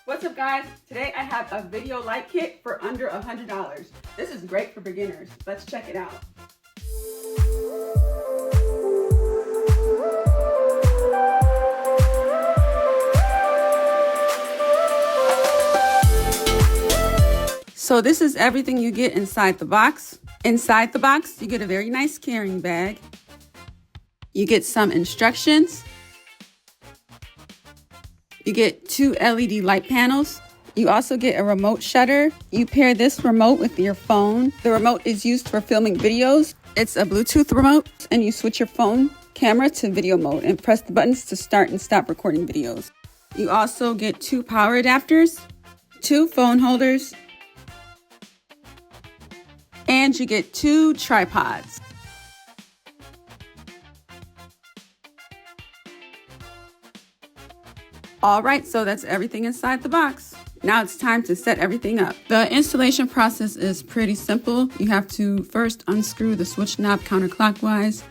What's up guys? Today I have a video light kit for under $100. This is great for beginners. Let's check it out. So this is everything you get inside the box. Inside the box, you get a very nice carrying bag. You get some instructions. You get 2 LED light panels. You also get a remote shutter. You pair this remote with your phone. The remote is used for filming videos. It's a Bluetooth remote, and you switch your phone camera to video mode and press the buttons to start and stop recording videos. You also get 2 power adapters, 2 phone holders, and you get 2 tripods. All right, so that's everything inside the box. Now it's time to set everything up. The installation process is pretty simple. You have to first unscrew the switch knob counterclockwise,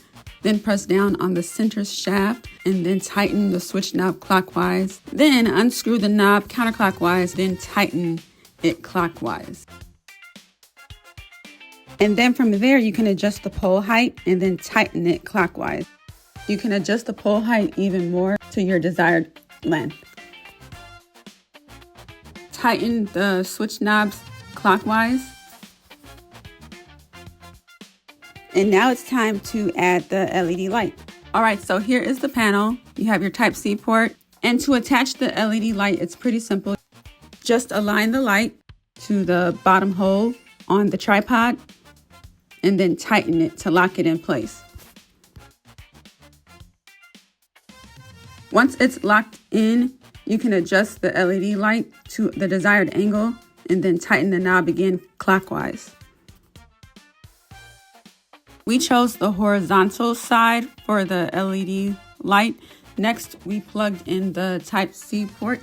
then press down on the center shaft, and then tighten the switch knob clockwise. Then unscrew the knob counterclockwise, then tighten it clockwise. And then from there, you can adjust the pole height and then tighten it clockwise. You can adjust the pole height even more to your desired length. Tighten the switch knobs clockwise. And now it's time to add the LED light. All right, so here is the panel. You have your Type-C port. And to attach the LED light, it's pretty simple. Just align the light to the bottom hole on the tripod and then tighten it to lock it in place. Once it's locked in, you can adjust the LED light to the desired angle and then tighten the knob again clockwise. We chose the horizontal side for the LED light. Next, we plugged in the Type-C port.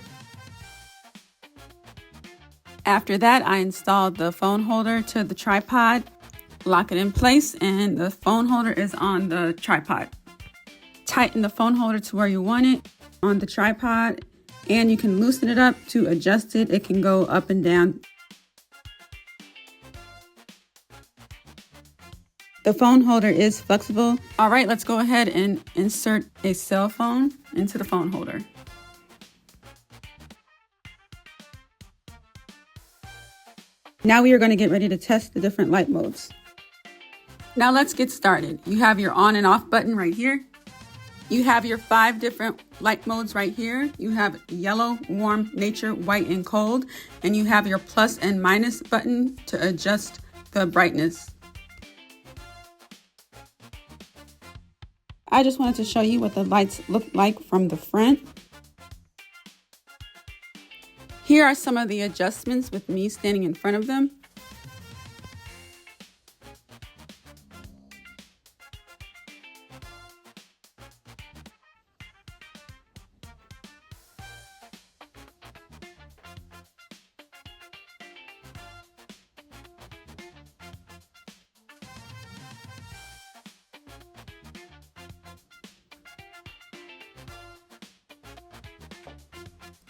After that, I installed the phone holder to the tripod, lock it in place, and the phone holder is on the tripod. Tighten the phone holder to where you want it on the tripod, and you can loosen it up to adjust it. It can go up and down. The phone holder is flexible. All right, let's go ahead and insert a cell phone into the phone holder. Now we are going to get ready to test the different light modes. Now let's get started. You have your on and off button right here. You have your 5 different light modes right here. You have yellow, warm, nature, white, and cold. And you have your plus and minus button to adjust the brightness. I just wanted to show you what the lights look like from the front. Here are some of the adjustments with me standing in front of them.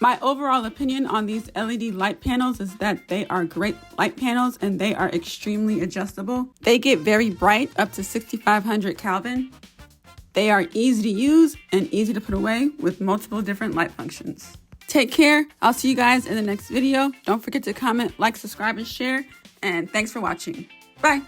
My overall opinion on these LED light panels is that they are great light panels and they are extremely adjustable. They get very bright, up to 6500 Kelvin. They are easy to use and easy to put away with multiple different light functions. Take care. I'll see you guys in the next video. Don't forget to comment, like, subscribe, and share. And thanks for watching. Bye.